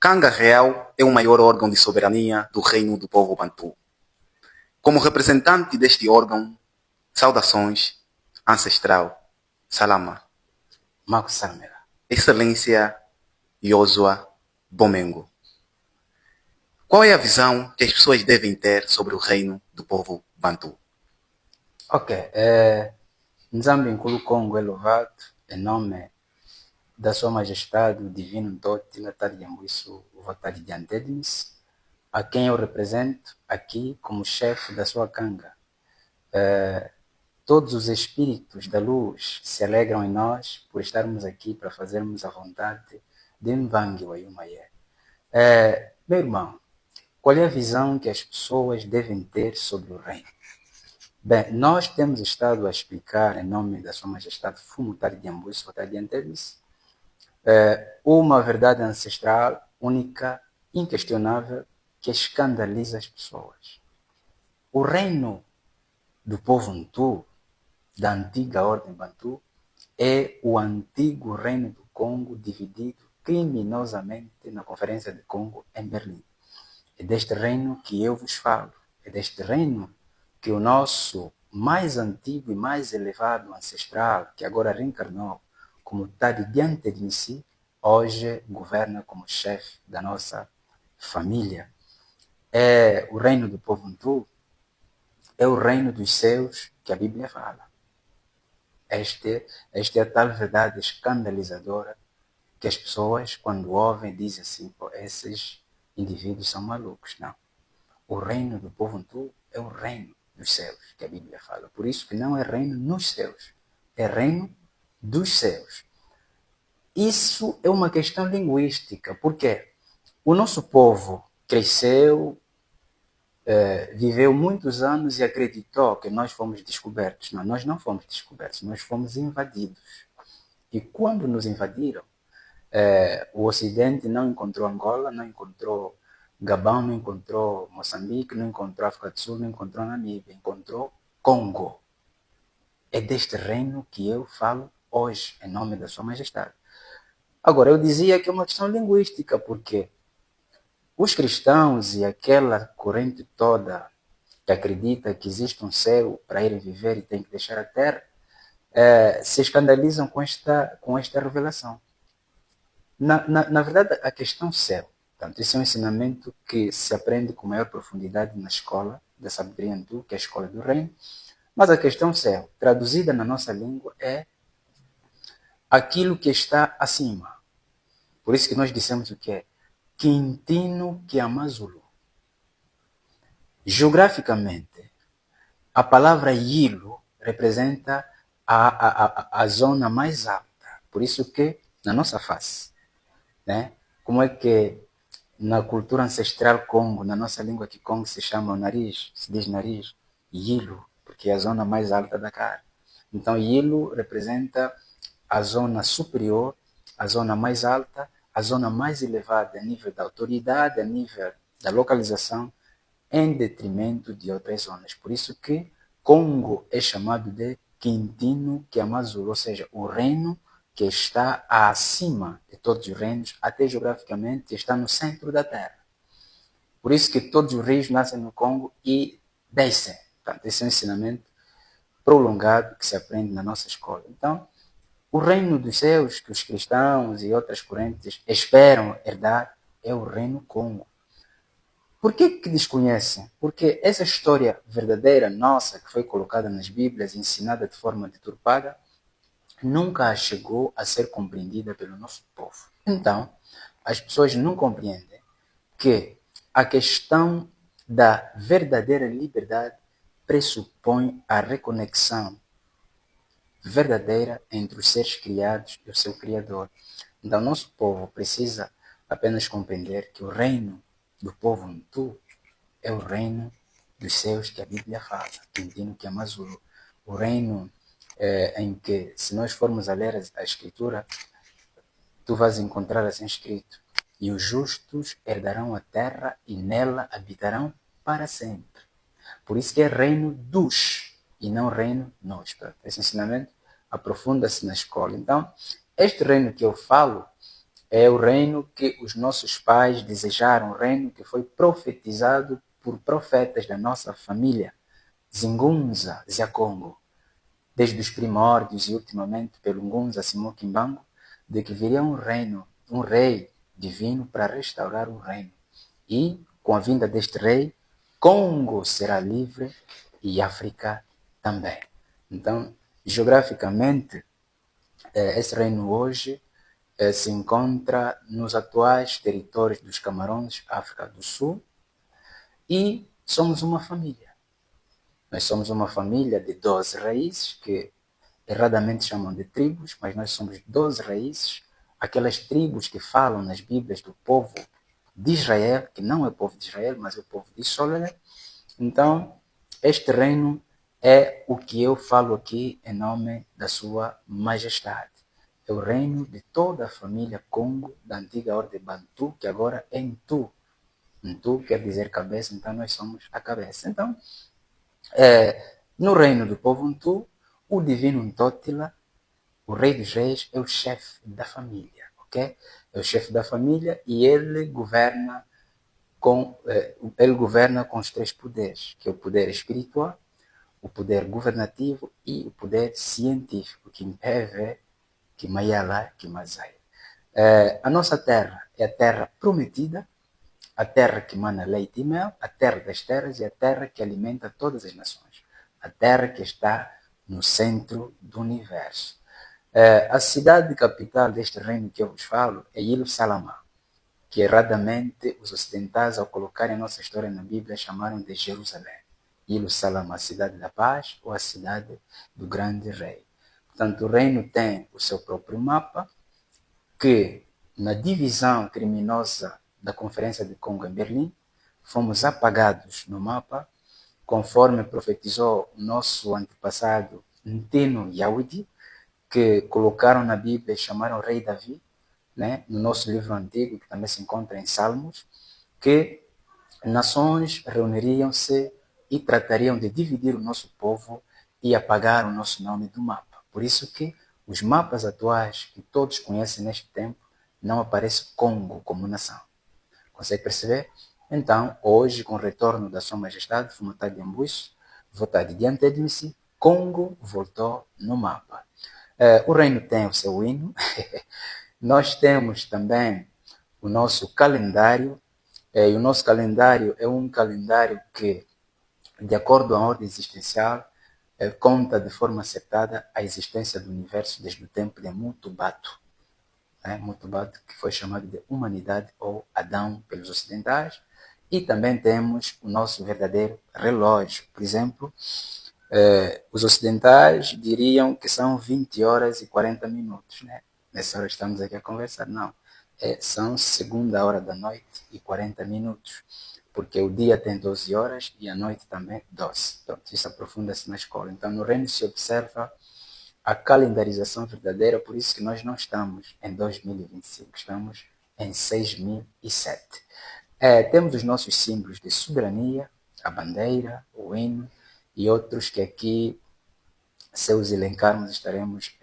Kanga Real é o maior órgão de soberania do Reino do Povo Bantu. Como representante deste órgão, saudações, ancestral, Salama, Marco Salmera, Excelência Yosua Bomengo. Qual é a visão que as pessoas devem ter sobre o Reino do Povo Bantu? Ok, Nzambi Nkulu Congo é louvado em nome da Sua Majestade, o Divino Dote Latari Yambuisu Votari Diantednis, a quem eu represento aqui como chefe da sua canga. Todos os espíritos da luz se alegram em nós por estarmos aqui para fazermos a vontade de Mvangi Wayumaye. Meu irmão, qual é a visão que as pessoas devem ter sobre o reino? Bem, nós temos estado a explicar, em nome da Sua Majestade Fumutari Diambuisu Votari Diantednis, uma verdade ancestral, única, inquestionável, que escandaliza as pessoas. O reino do povo Ntu, da antiga ordem Bantu, é o antigo reino do Congo dividido criminosamente na Conferência de Congo em Berlim. É deste reino que eu vos falo. É deste reino que o nosso mais antigo e mais elevado ancestral, que agora reencarnou como Tadi diante de si, hoje governa como chefe da nossa família. É o reino do povo Ntu, é o reino dos céus que a Bíblia fala. Esta é a tal verdade escandalizadora que as pessoas, quando ouvem, dizem assim, pô, esses indivíduos são malucos. Não. O reino do povo Ntu é o reino dos céus que a Bíblia fala. Por isso que não é reino nos céus, é reino dos céus. Isso é uma questão linguística. Por quê? O nosso povo cresceu, viveu muitos anos e acreditou que nós fomos descobertos. Não, nós não fomos descobertos, nós fomos invadidos. E quando nos invadiram, o Ocidente não encontrou Angola, não encontrou Gabão, não encontrou Moçambique, não encontrou África do Sul, não encontrou Namíbia, encontrou Congo. É deste reino que eu falo hoje, em nome da Sua Majestade. Agora, eu dizia que é uma questão linguística, porque os cristãos e aquela corrente toda que acredita que existe um céu para irem viver e tem que deixar a terra, se escandalizam com esta revelação. Na verdade, a questão céu, portanto, esse é um ensinamento que se aprende com maior profundidade na escola da sabedoria hindu, que é a escola do reino, mas a questão céu, traduzida na nossa língua, é aquilo que está acima. Por isso que nós dissemos o que é Quintino Kiamazulu. Geograficamente, a palavra Yilo representa a zona mais alta. Por isso que, na nossa face, né? Como é que na cultura ancestral Congo, na nossa língua que Congo se chama o nariz, se diz nariz, Yilo, porque é a zona mais alta da cara. Então, Yilo representa a zona superior, a zona mais alta, a zona mais elevada a nível da autoridade, a nível da localização, em detrimento de outras zonas. Por isso que Congo é chamado de Quintino Kiamazulu, ou seja, o reino que está acima de todos os reinos, até geograficamente está no centro da Terra. Por isso que todos os rios nascem no Congo e descem. Portanto, esse é um ensinamento prolongado que se aprende na nossa escola. Então, o reino dos céus que os cristãos e outras correntes esperam herdar é o reino Congo. Por que desconhecem? Porque essa história verdadeira nossa, que foi colocada nas Bíblias e ensinada de forma deturpada, nunca chegou a ser compreendida pelo nosso povo. Então, as pessoas não compreendem que a questão da verdadeira liberdade pressupõe a reconexão verdadeira entre os seres criados e o seu Criador. Então, nosso povo precisa apenas compreender que o reino do povo Ntu é o reino dos céus que a Bíblia fala, Quintino Kiamazulu. O reino em que, se nós formos a ler a Escritura, tu vais encontrar assim escrito: e os justos herdarão a terra e nela habitarão para sempre. Por isso que é reino dos e não reino nós. Esse ensinamento aprofunda-se na escola. Então, este reino que eu falo É o reino que os nossos pais desejaram, o reino que foi profetizado por profetas da nossa família, Zingunza, Zyakongo, desde os primórdios e ultimamente pelo Ngunza Simão Kimbangu, de que viria um reino, um rei divino para restaurar o reino. E, com a vinda deste rei, Congo será livre e África também. Então, geograficamente, esse reino hoje se encontra nos atuais territórios dos Camarões, África do Sul, e somos uma família. Nós somos uma família de 12 raízes, que erradamente chamam de tribos, mas nós somos 12 raízes, aquelas tribos que falam nas Bíblias do povo de Israel, que não é o povo de Israel, mas é o povo de Solomon. Então, este reino é o que eu falo aqui em nome da sua majestade. É o reino de toda a família Congo, da antiga ordem Bantu, que agora é Ntu. Ntu quer dizer cabeça, então nós somos a cabeça. Então, no reino do povo Ntu, o divino Ntotila, o rei dos reis, é o chefe da família, ok? É o chefe da família e ele governa com os três poderes, que é o poder espiritual, o poder governativo e o poder científico, que impede que Mayala, que Mazai. A nossa terra é a terra prometida, a terra que mana leite e mel, a terra das terras e a terra que alimenta todas as nações, a terra que está no centro do universo. A cidade capital deste reino que eu vos falo é Yerusalém, que erradamente os ocidentais, ao colocarem a nossa história na Bíblia, chamaram de Jerusalém. Yerusalém, a cidade da paz ou a cidade do grande rei. Portanto, o reino tem o seu próprio mapa, que na divisão criminosa da Conferência de Congo em Berlim, fomos apagados no mapa, conforme profetizou o nosso antepassado Ntino Yahudi, que colocaram na Bíblia e chamaram o rei Davi, né, no nosso livro antigo, que também se encontra em Salmos, que nações reuniriam-se e tratariam de dividir o nosso povo e apagar o nosso nome do mapa. Por isso que os mapas atuais que todos conhecem neste tempo não aparece Congo como nação. Consegue perceber? Então, hoje, com o retorno da Sua Majestade, Fumata Ambuiço, votado diante de mim, Congo voltou no mapa. O reino tem o seu hino. Nós temos também o nosso calendário, e o nosso calendário é um calendário que, de acordo à ordem existencial, conta de forma acertada a existência do universo desde o tempo de Mutubatu. Mutubatu, que foi chamado de humanidade ou Adão pelos ocidentais. E também temos o nosso verdadeiro relógio. Por exemplo, os ocidentais diriam que são 20 horas e 40 minutos, né? Nessa hora estamos aqui a conversar. Não, são segunda hora da noite e 40 minutos, porque o dia tem 12 horas e a noite também 12. Então, isso aprofunda-se na escola. Então, no reino se observa a calendarização verdadeira, por isso que nós não estamos em 2025, estamos em 6007. Temos os nossos símbolos de soberania, a bandeira, o hino e outros que aqui, se os elencarmos, estaremos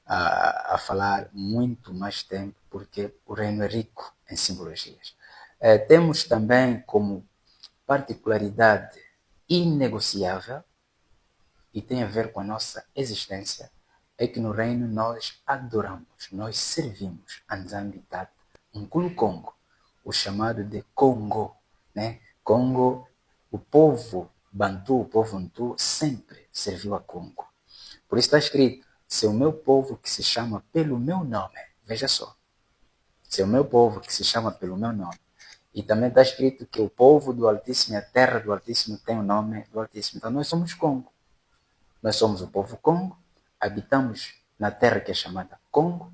a falar muito mais tempo, porque o reino é rico em simbologias. Temos também como particularidade inegociável, e tem a ver com a nossa existência, é que no reino nós adoramos, nós servimos a Nzambi Tata, um Congo, o chamado de Congo, né? Congo, o povo Bantu, o povo Ntu, sempre serviu a Congo. Por isso está escrito, se o meu povo que se chama pelo meu nome, veja só, se o meu povo que se chama pelo meu nome, e também está escrito que o povo do Altíssimo e a terra do Altíssimo tem o nome do Altíssimo. Então nós somos Congo. Nós somos o povo Congo, habitamos na terra que é chamada Congo,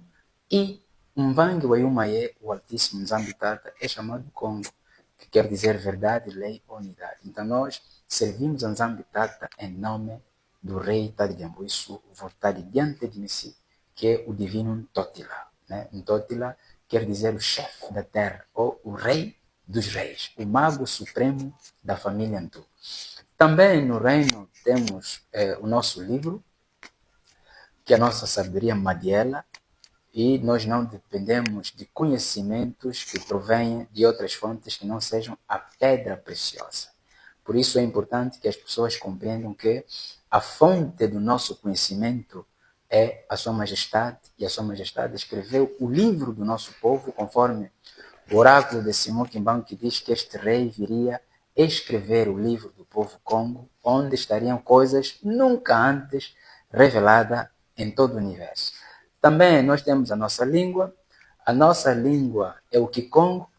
e Mvangi Wayumaye, o Altíssimo Nzambi Tata, é chamado Congo, que quer dizer verdade, lei, unidade. Então nós servimos a Nzambi Tata em nome do rei Tadi Ambuiço, votado diante de si, que é o divino Ntotila. Né? Ntotila quer dizer o chefe da terra, ou o rei dos reis, o mago supremo da família Ntu. Também no reino temos o nosso livro, que é a nossa sabedoria Madiela, e nós não dependemos de conhecimentos que provêm de outras fontes que não sejam a pedra preciosa. Por isso é importante que as pessoas compreendam que a fonte do nosso conhecimento é a Sua Majestade, e a Sua Majestade escreveu o livro do nosso povo, conforme o oráculo de Simão Kimbangu, que diz que este rei viria escrever o livro do povo Congo, onde estariam coisas nunca antes reveladas em todo o universo. Também nós temos a nossa língua é o Kikongo,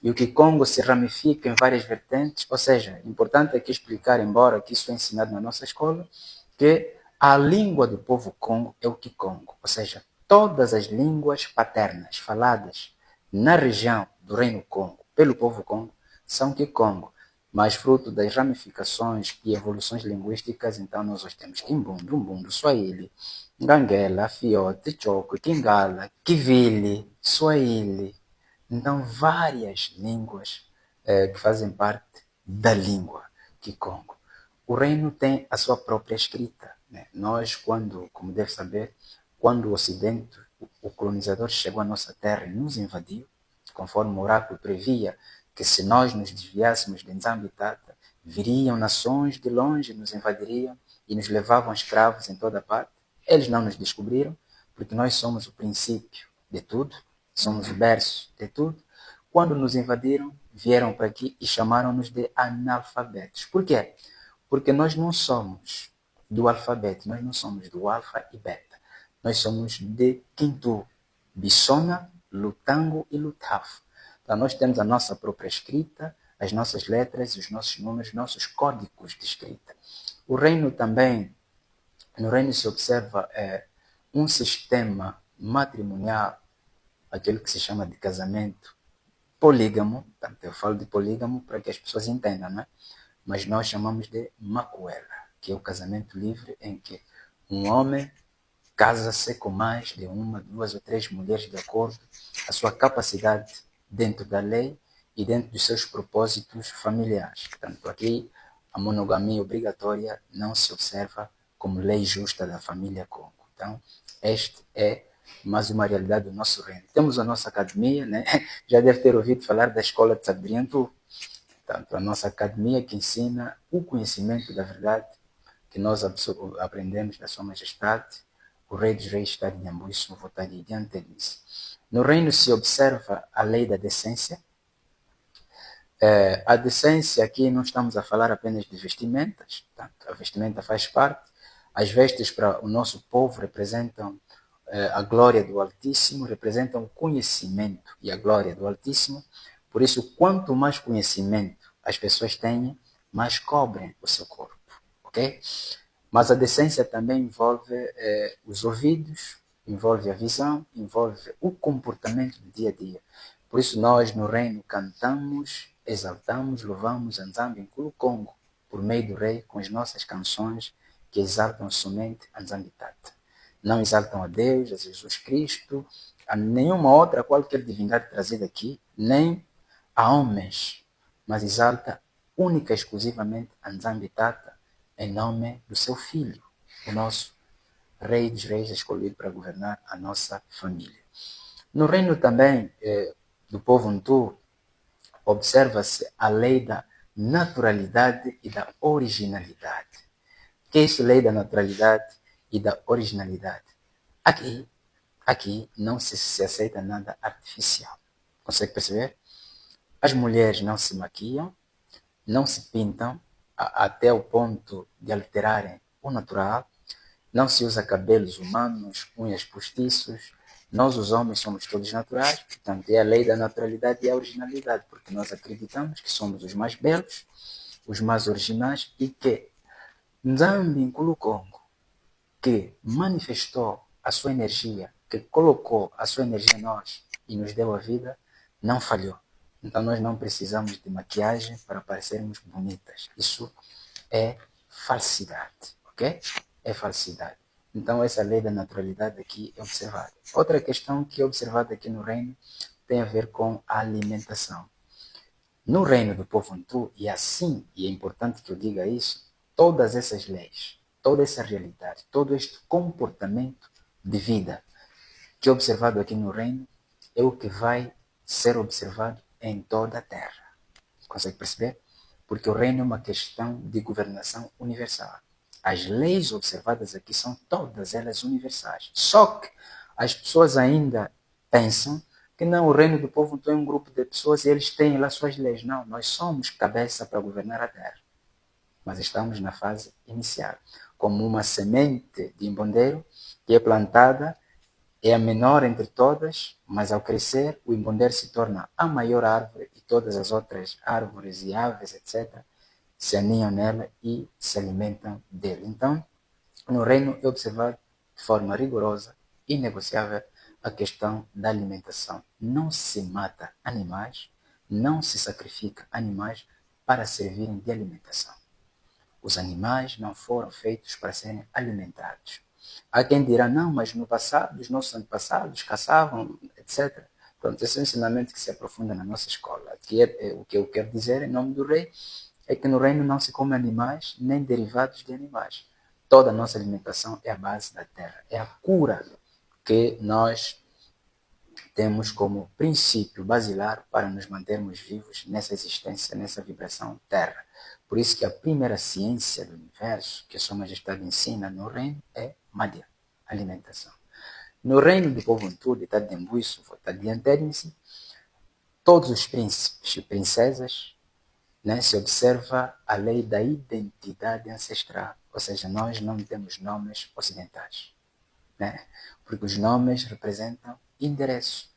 e o Kikongo se ramifica em várias vertentes, ou seja, importante aqui explicar, embora que isso é ensinado na nossa escola, que a língua do povo Congo é o Kikongo, ou seja, todas as línguas paternas faladas na região do Reino Congo, pelo povo Congo, são Kikongo, mas fruto das ramificações e evoluções linguísticas, então nós hoje temos Kimbundu, Mbundu, Swahili, Ngangela, Fiote, Choco, Kingala, Kivili, Swahili. Então, várias línguas que fazem parte da língua Kikongo. O reino tem a sua própria escrita, né? Nós, como deve saber, quando o Ocidente, o colonizador chegou à nossa terra e nos invadiu, conforme o oráculo previa que se nós nos desviássemos de Nzambitata, viriam nações de longe, nos invadiriam e nos levavam escravos em toda parte. Eles não nos descobriram, porque nós somos o princípio de tudo, somos o berço de tudo. Quando nos invadiram, vieram para aqui e chamaram-nos de analfabetos. Por quê? Porque nós não somos do alfabeto, nós não somos do alfa e beta. Nós somos de Quintu, Bissona, Lutango e Lutaf. Então nós temos a nossa própria escrita, as nossas letras, os nossos números, nossos códigos de escrita. O reino também, no reino se observa um sistema matrimonial, aquele que se chama de casamento polígamo. Portanto, eu falo de polígamo para que as pessoas entendam, né? Mas nós chamamos de macuela, que é o casamento livre em que um homem casa-se com mais de uma, duas ou três mulheres de acordo com a sua capacidade dentro da lei e dentro dos seus propósitos familiares. Portanto, aqui a monogamia obrigatória não se observa como lei justa da família Congo. Então, este é mais uma realidade do nosso reino. Temos a nossa academia, né? Já deve ter ouvido falar da escola de Tsadriantu. Portanto, a nossa academia que ensina o conhecimento da verdade que nós aprendemos da Sua Majestade, o Rei dos Reis está de Nhambu, isso vou estar diante disso. No reino se observa a lei da decência. A decência aqui não estamos a falar apenas de vestimentas, portanto, a vestimenta faz parte. As vestes para o nosso povo representam a glória do Altíssimo, representam o conhecimento e a glória do Altíssimo. Por isso, quanto mais conhecimento as pessoas têm, mais cobrem o seu corpo, ok? Mas a decência também envolve os ouvidos, envolve a visão, envolve o comportamento do dia a dia. Por isso nós no reino cantamos, exaltamos, louvamos Nzambi Nkulu Congo, por meio do rei, com as nossas canções que exaltam somente a Nzambi Tata. Não exaltam a Deus, a Jesus Cristo, a nenhuma outra, qualquer divindade trazida aqui, nem a homens, mas exalta única e exclusivamente a Nzambi Tata, em nome do seu Filho, o nosso Rei dos Reis escolhido para governar a nossa família. No reino também do povo Ntu, observa-se a lei da naturalidade e da originalidade. O que é essa lei da naturalidade e da originalidade? Aqui não se aceita nada artificial. Consegue perceber? As mulheres não se maquiam, não se pintam até o ponto de alterarem o natural, não se usa cabelos humanos, unhas postiços. Nós, os homens, somos todos naturais, portanto, é a lei da naturalidade e a originalidade, porque nós acreditamos que somos os mais belos, os mais originais e que Nzambi Nkulu Congo, que manifestou a sua energia, que colocou a sua energia em nós e nos deu a vida, não falhou. Então nós não precisamos de maquiagem para parecermos bonitas. Isso é falsidade, ok? É falsidade. Então essa lei da naturalidade aqui é observada. Outra questão que é observada aqui no reino tem a ver com a alimentação. No reino do povo Ntu, e assim, e é importante que eu diga isso, todas essas leis, toda essa realidade, todo este comportamento de vida que é observado aqui no reino é o que vai ser observado em toda a terra. Consegue perceber? Porque o reino é uma questão de governação universal. As leis observadas aqui são todas elas universais. Só que as pessoas ainda pensam que não, o reino do povo não é um grupo de pessoas e eles têm lá suas leis. Não, nós somos cabeça para governar a terra. Mas estamos na fase inicial. Como uma semente de imbondeiro que é plantada, é a menor entre todas, mas ao crescer, o imbondeiro se torna a maior árvore e todas as outras árvores e aves, etc., se aninham nela e se alimentam dele. Então, no reino é observado de forma rigorosa e negociável a questão da alimentação. Não se mata animais, não se sacrifica animais para servirem de alimentação. Os animais não foram feitos para serem alimentados. Há quem dirá, não, mas no passado, os nossos antepassados caçavam, etc. Pronto, esse é um ensinamento que se aprofunda na nossa escola. O que eu quero dizer, em nome do rei, é que no reino não se come animais, nem derivados de animais. Toda a nossa alimentação é a base da terra. É a cura que nós temos como princípio basilar para nos mantermos vivos nessa existência, nessa vibração terra. Por isso que a primeira ciência do universo que a Sua Majestade ensina no reino é Madhya, alimentação. No reino do povo Antude, está de Embuiço, está diante todos os príncipes e princesas, né, se observa a lei da identidade ancestral, ou seja, nós não temos nomes ocidentais, né, porque os nomes representam endereço.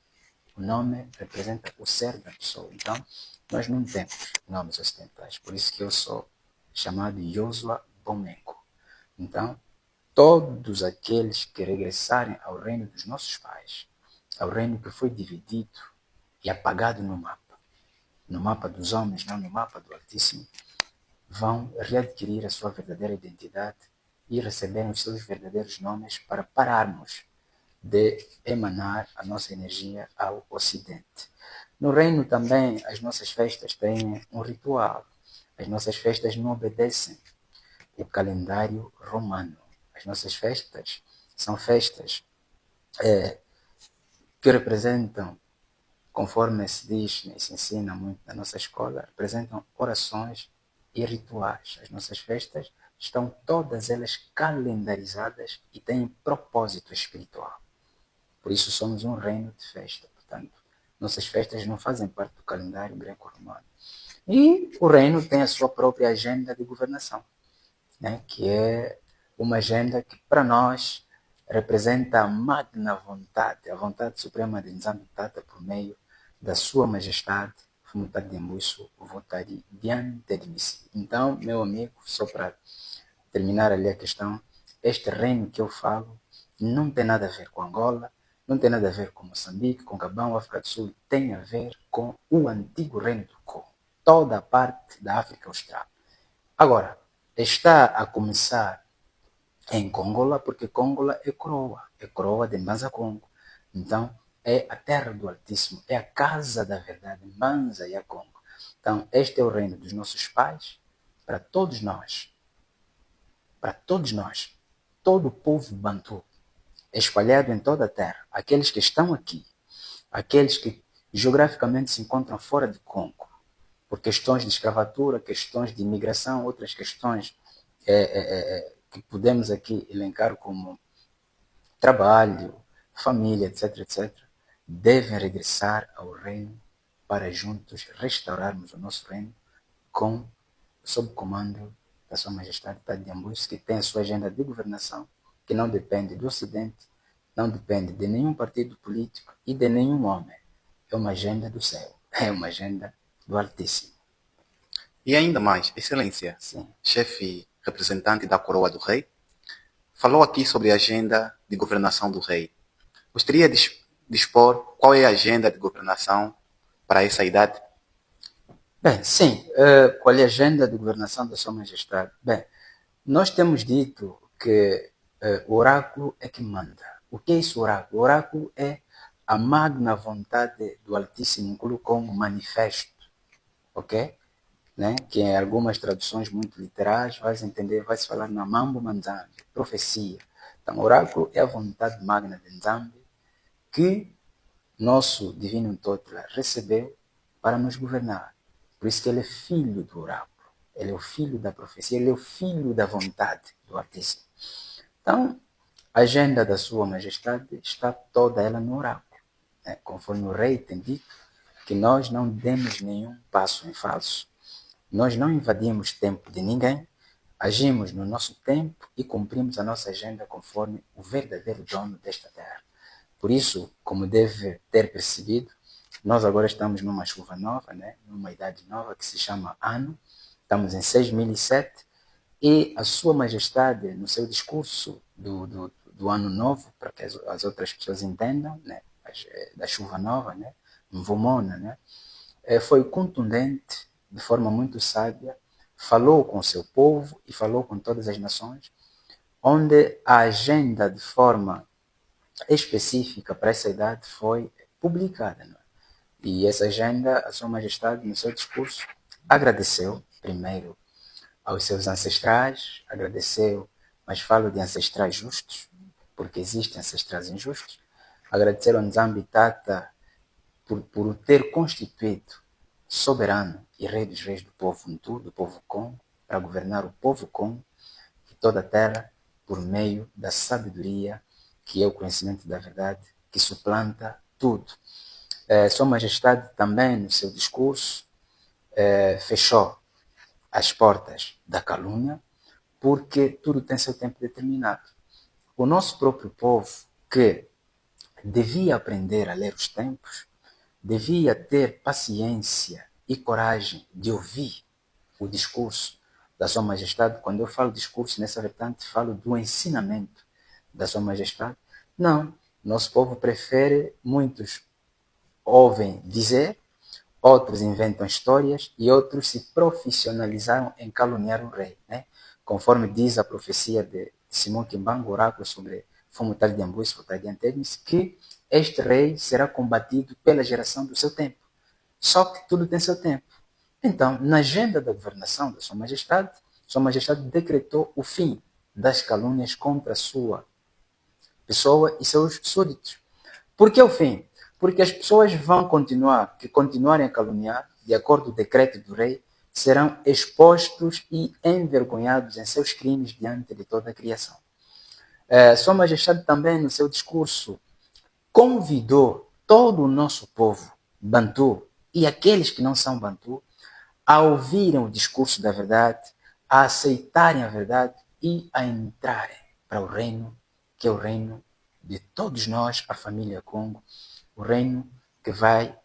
O nome representa o ser da pessoa. Então, nós não temos nomes ocidentais. Por isso que eu sou chamado Yosua Bomenko. Então, todos aqueles que regressarem ao reino dos nossos pais, ao reino que foi dividido e apagado no mapa dos homens, não no mapa do Altíssimo, vão readquirir a sua verdadeira identidade e receberem os seus verdadeiros nomes para pararmos de emanar a nossa energia ao Ocidente. No reino também, as nossas festas têm um ritual. As nossas festas não obedecem o calendário romano. As nossas festas são festas que representam, conforme se diz e se ensina muito na nossa escola, representam orações e rituais. As nossas festas estão todas elas calendarizadas e têm propósito espiritual. Por isso somos um reino de festa. Portanto, nossas festas não fazem parte do calendário greco-romano. E o reino tem a sua própria agenda de governação, né? Que é uma agenda que para nós representa a magna vontade, a vontade suprema de Nzambi Tata por meio da sua majestade, vontade de Embuiço, vontade diante de mim. Então, meu amigo, só para terminar ali a questão, este reino que eu falo não tem nada a ver com Angola, não tem nada a ver com Moçambique, com Gabão, África do Sul, tem a ver com o antigo reino do Congo, toda a parte da África Austral. Agora, está a começar em Congola, porque Congola é coroa de Mbanza Congo. Então, é a terra do Altíssimo, é a casa da verdade, Mbanza e a Congo. Então, este é o reino dos nossos pais, para todos nós, todo o povo bantu, espalhado em toda a terra, aqueles que estão aqui, aqueles que geograficamente se encontram fora de Congo, por questões de escravatura, questões de imigração, outras questões que podemos aqui elencar como trabalho, família, etc., etc., devem regressar ao reino para juntos restaurarmos o nosso reino sob comando da Sua Majestade Tade de Embuiço, que tem a sua agenda de governação, que não depende do Ocidente, não depende de nenhum partido político e de nenhum homem. É uma agenda do céu, é uma agenda do Altíssimo. E ainda mais, Excelência, Sim. chefe representante da coroa do rei, falou aqui sobre a agenda de governação do rei. Gostaria de expor qual é a agenda de governação para essa idade? Bem, sim. Qual é a agenda de governação da Sua Majestade? Bem, nós temos dito que o oráculo é que manda. O que é esse oráculo? O oráculo é a magna vontade do Altíssimo, como manifesto, ok? Né? Que em algumas traduções muito literais vai se falar Namambo Manzambi, profecia. Então, o oráculo é a vontade magna de Nzambi, que nosso Divino Totla recebeu para nos governar. Por isso que ele é filho do oráculo, ele é o filho da profecia, ele é o filho da vontade do Altíssimo. Então, a agenda da Sua Majestade está toda ela no oráculo, né? Conforme o rei tem dito, que nós não demos nenhum passo em falso. Nós não invadimos tempo de ninguém, agimos no nosso tempo e cumprimos a nossa agenda conforme o verdadeiro dono desta terra. Por isso, como deve ter percebido, nós agora estamos numa chuva nova, né? Numa idade nova que se chama ano, estamos em 6007 e a Sua Majestade, no seu discurso do Ano Novo, para que as outras pessoas entendam, né? Da chuva nova, né? Mvumona, né? Foi contundente, de forma muito sábia, falou com o seu povo e falou com todas as nações, onde a agenda de forma específica para essa idade foi publicada. Não é? E essa agenda, a Sua Majestade, no seu discurso, agradeceu primeiro aos seus ancestrais, agradeceu, mas falo de ancestrais justos, porque existem ancestrais injustos, agradeceu a Nzambi Tata por o ter constituído soberano e rei dos reis do povo Ntu, do povo Congo, para governar o povo Congo e toda a terra por meio da sabedoria, que é o conhecimento da verdade, que suplanta tudo. Sua Majestade também, no seu discurso, fechou as portas da calúnia, porque tudo tem seu tempo determinado. O nosso próprio povo, que devia aprender a ler os tempos, devia ter paciência e coragem de ouvir o discurso da Sua Majestade. Quando eu falo discurso nessa vertente, falo do ensinamento da Sua Majestade. Não, nosso povo prefere, muitos ouvem dizer, outros inventam histórias e outros se profissionalizaram em caluniar o rei, né? Conforme diz a profecia de Simão Kimbangu, oráculo sobre Fumutal de Ambu e Futal de Antenes, que este rei será combatido pela geração do seu tempo. Só que tudo tem seu tempo. Então, na agenda da governação da Sua Majestade decretou o fim das calúnias contra a sua pessoa e seus súditos. Por que o fim? Porque as pessoas vão continuarem a caluniar, de acordo com o decreto do rei, serão expostos e envergonhados em seus crimes diante de toda a criação. Sua Majestade também, no seu discurso, convidou todo o nosso povo, Bantu, e aqueles que não são Bantu, a ouvirem o discurso da verdade, a aceitarem a verdade e a entrarem para o reino, que é o reino de todos nós, a família Congo, o reino que vai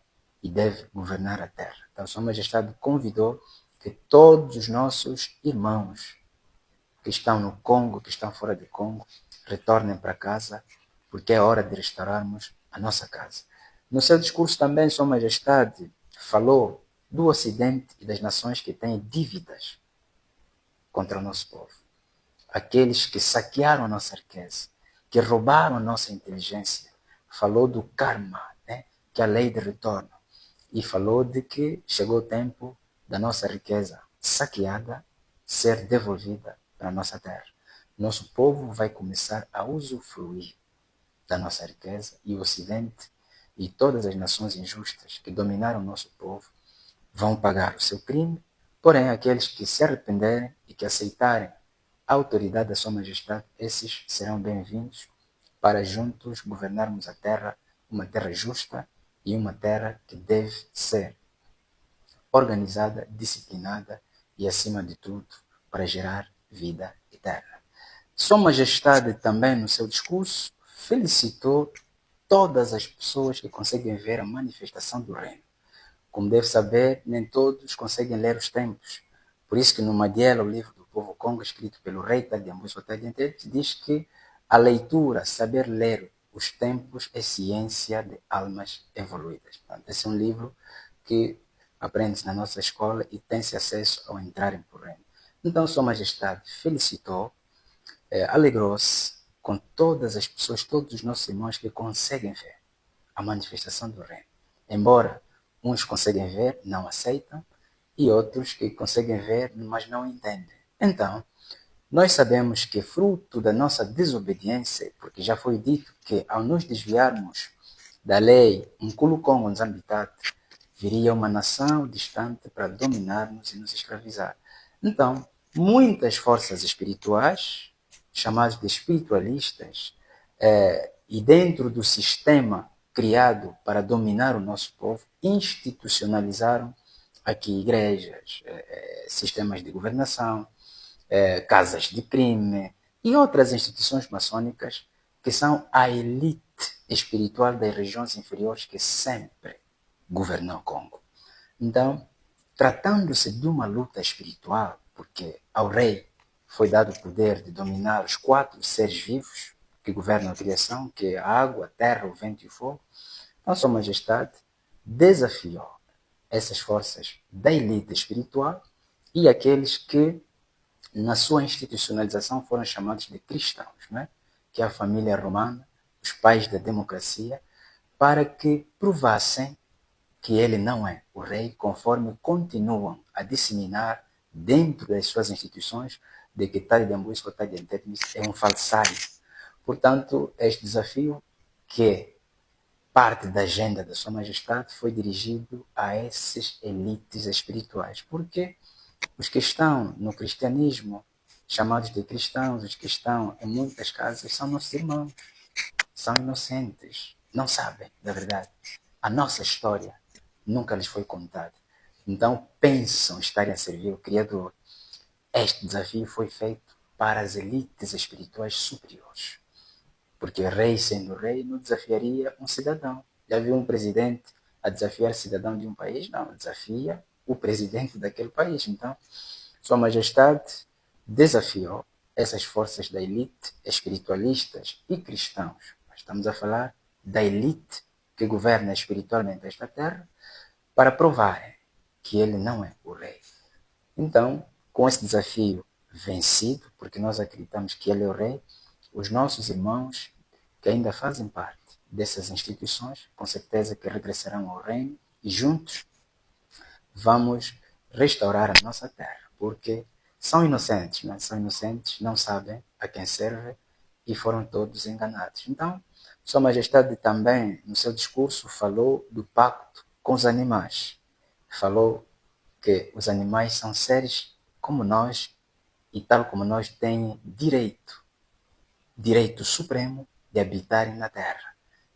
e deve governar a terra. Então, Sua Majestade convidou que todos os nossos irmãos que estão no Congo, que estão fora de Congo, retornem para casa, porque é hora de restaurarmos a nossa casa. No seu discurso também, Sua Majestade falou do Ocidente e das nações que têm dívidas contra o nosso povo. Aqueles que saquearam a nossa riqueza, que roubaram a nossa inteligência. Falou do karma, né? Que é a lei de retorno. E falou de que chegou o tempo da nossa riqueza saqueada ser devolvida para a nossa terra. Nosso povo vai começar a usufruir da nossa riqueza e o Ocidente e todas as nações injustas que dominaram o nosso povo vão pagar o seu crime, porém aqueles que se arrependerem e que aceitarem a autoridade da Sua Majestade, esses serão bem-vindos para juntos governarmos a terra, uma terra justa e uma terra que deve ser organizada, disciplinada e, acima de tudo, para gerar vida eterna. Sua Majestade também, no seu discurso, felicitou todas as pessoas que conseguem ver a manifestação do reino. Como deve saber, nem todos conseguem ler os tempos. Por isso que no Madiela, o livro do povo Congo, escrito pelo rei Tadiambu Sotadiante, diz que a leitura, saber ler os tempos, é ciência de almas evoluídas. Portanto, esse é um livro que aprende-se na nossa escola e tem-se acesso ao entrarem por reino. Então, Sua Majestade felicitou, alegrou-se com todas as pessoas, todos os nossos irmãos que conseguem ver a manifestação do reino. Embora uns conseguem ver, não aceitam, e outros que conseguem ver, mas não entendem. Então, nós sabemos que fruto da nossa desobediência, porque já foi dito que ao nos desviarmos da lei Nkulu Congo Nzambitata, viria uma nação distante para dominar-nos e nos escravizar. Então, muitas forças espirituais, chamadas de espiritualistas, e dentro do sistema criado para dominar o nosso povo, institucionalizaram aqui igrejas, sistemas de governação, casas de crime e outras instituições maçônicas que são a elite espiritual das regiões inferiores que sempre governou o Congo. Então, tratando-se de uma luta espiritual, porque ao rei foi dado o poder de dominar os 4 seres vivos que governam a criação, que é a água, a terra, o vento e o fogo, então Sua Majestade desafiou essas forças da elite espiritual e aqueles que, na sua institucionalização, foram chamados de cristãos, né? Que é a família romana, os pais da democracia, para que provassem que ele não é o rei, conforme continuam a disseminar dentro das suas instituições de que Tade Dembousco, Tade Antetmis é um falsário. Portanto, este desafio, que é parte da agenda da Sua Majestade, foi dirigido a esses elites espirituais, porque os que estão no cristianismo, chamados de cristãos, os que estão em muitas casas, são nossos irmãos, são inocentes, não sabem da verdade. A nossa história nunca lhes foi contada. Então pensam estarem a servir o Criador. Este desafio foi feito para as elites espirituais superiores. Porque rei sendo rei não desafiaria um cidadão. Já viu um presidente a desafiar cidadão de um país? Não, desafia o presidente daquele país. Então, Sua Majestade desafiou essas forças da elite espiritualistas e cristãos. Estamos a falar da elite que governa espiritualmente esta terra, para provarem que ele não é o rei. Então, com esse desafio vencido, porque nós acreditamos que ele é o rei, os nossos irmãos que ainda fazem parte dessas instituições, com certeza que regressarão ao reino e juntos vamos restaurar a nossa terra, porque são inocentes, né? São inocentes, não sabem a quem serve e foram todos enganados. Então, Sua Majestade também, no seu discurso, falou do pacto com os animais. Falou que os animais são seres como nós e, tal como nós, têm direito supremo de habitarem na terra.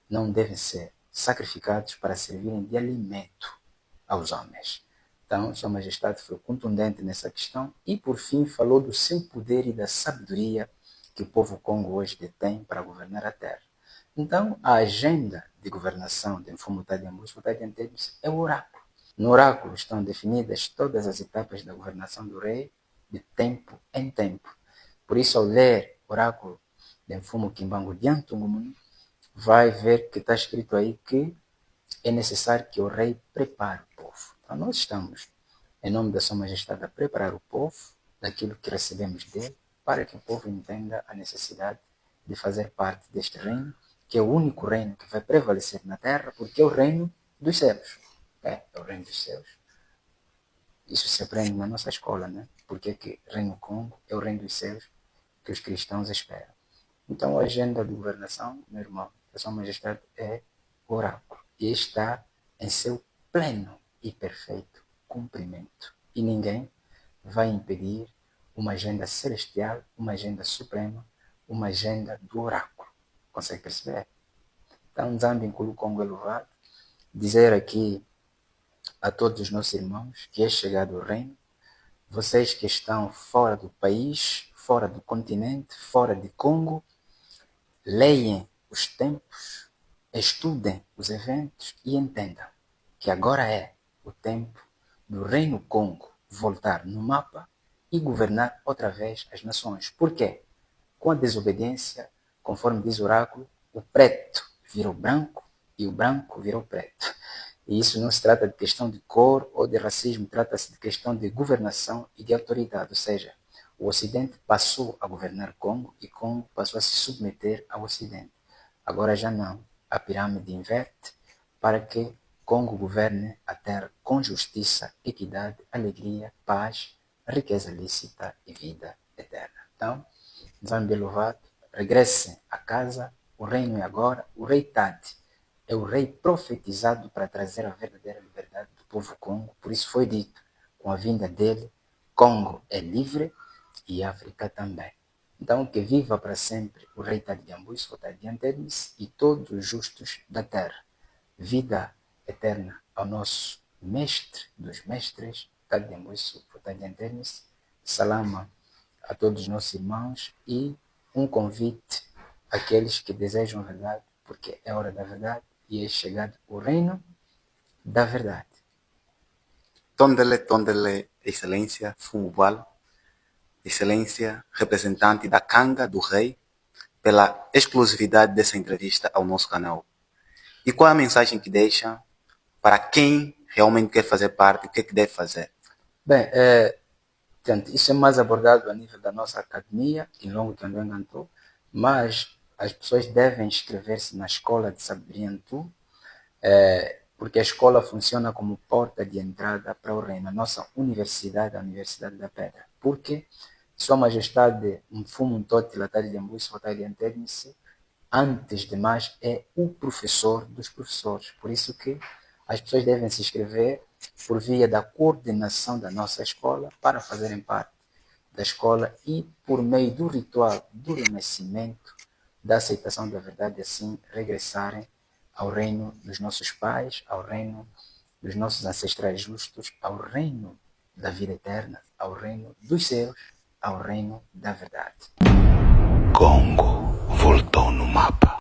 Não devem ser sacrificados para servirem de alimento aos homens. Então, Sua Majestade foi contundente nessa questão e, por fim, falou do seu poder e da sabedoria que o povo Congo hoje detém para governar a terra. Então, a agenda de governação de Mfumu Tadembousko é o oráculo. No oráculo estão definidas todas as etapas da governação do rei, de tempo em tempo. Por isso, ao ler o oráculo de Mfumu Kimbangu Diantungumuni, vai ver que está escrito aí que é necessário que o rei prepare o povo. Então, nós estamos, em nome da Sua Majestade, a preparar o povo daquilo que recebemos dele, para que o povo entenda a necessidade de fazer parte deste reino, que é o único reino que vai prevalecer na terra, porque é o reino dos céus. É o reino dos céus. Isso se aprende na nossa escola, né? Porque que Reino Congo é o reino dos céus que os cristãos esperam. Então, a agenda de governação, meu irmão, da Sua Majestade, é o oráculo. E está em seu pleno e perfeito cumprimento. E ninguém vai impedir uma agenda celestial, uma agenda suprema, uma agenda do oráculo. Consegue perceber? Então, Nzambi Nkulu Congo é louvado. Dizer aqui a todos os nossos irmãos que é chegado o reino. Vocês que estão fora do país, fora do continente, fora de Congo, leiam os tempos, estudem os eventos e entendam que agora é o tempo do Reino Congo voltar no mapa e governar outra vez as nações. Por quê? Com a desobediência, conforme diz o oráculo, o preto virou branco e o branco virou preto. E isso não se trata de questão de cor ou de racismo, trata-se de questão de governação e de autoridade, ou seja, o Ocidente passou a governar Congo e Congo passou a se submeter ao Ocidente. Agora já não. A pirâmide inverte para que Congo governe a terra com justiça, equidade, alegria, paz, riqueza lícita e vida eterna. Então, Nzambi louvado, regressem a casa, o reino é agora, o rei Tade é o rei profetizado para trazer a verdadeira liberdade do povo Congo. Por isso foi dito, com a vinda dele, Congo é livre e África também. Então, que viva para sempre o rei Tadiambuis, Tadiantemis e todos os justos da terra. Vida eterna ao nosso mestre dos mestres, Tadiambuis, Tadiantemis. Salama a todos os nossos irmãos e um convite àqueles que desejam a verdade, porque é hora da verdade e é chegado o reino da verdade. Tondele, Excelência Fumubal, Excelência representante da Canga do Rei, pela exclusividade dessa entrevista ao nosso canal. E qual é a mensagem que deixa para quem realmente quer fazer parte, o que é que deve fazer? Bem, isso é mais abordado a nível da nossa academia, em Longo também cantou, mas as pessoas devem inscrever-se na escola de sabedoria Ntu, porque a escola funciona como porta de entrada para o reino, a nossa universidade, a Universidade da Pedra. Porque Sua Majestade Mfumu Ntoti Latari Dembuisi Watari Anternice, antes de mais, é o professor dos professores. Por isso que as pessoas devem se inscrever por via da coordenação da nossa escola para fazerem parte da escola e por meio do ritual do renascimento, da aceitação da verdade, assim regressarem ao reino dos nossos pais, ao reino dos nossos ancestrais justos, ao reino da vida eterna, ao reino dos céus, ao reino da verdade. Congo voltou no mapa.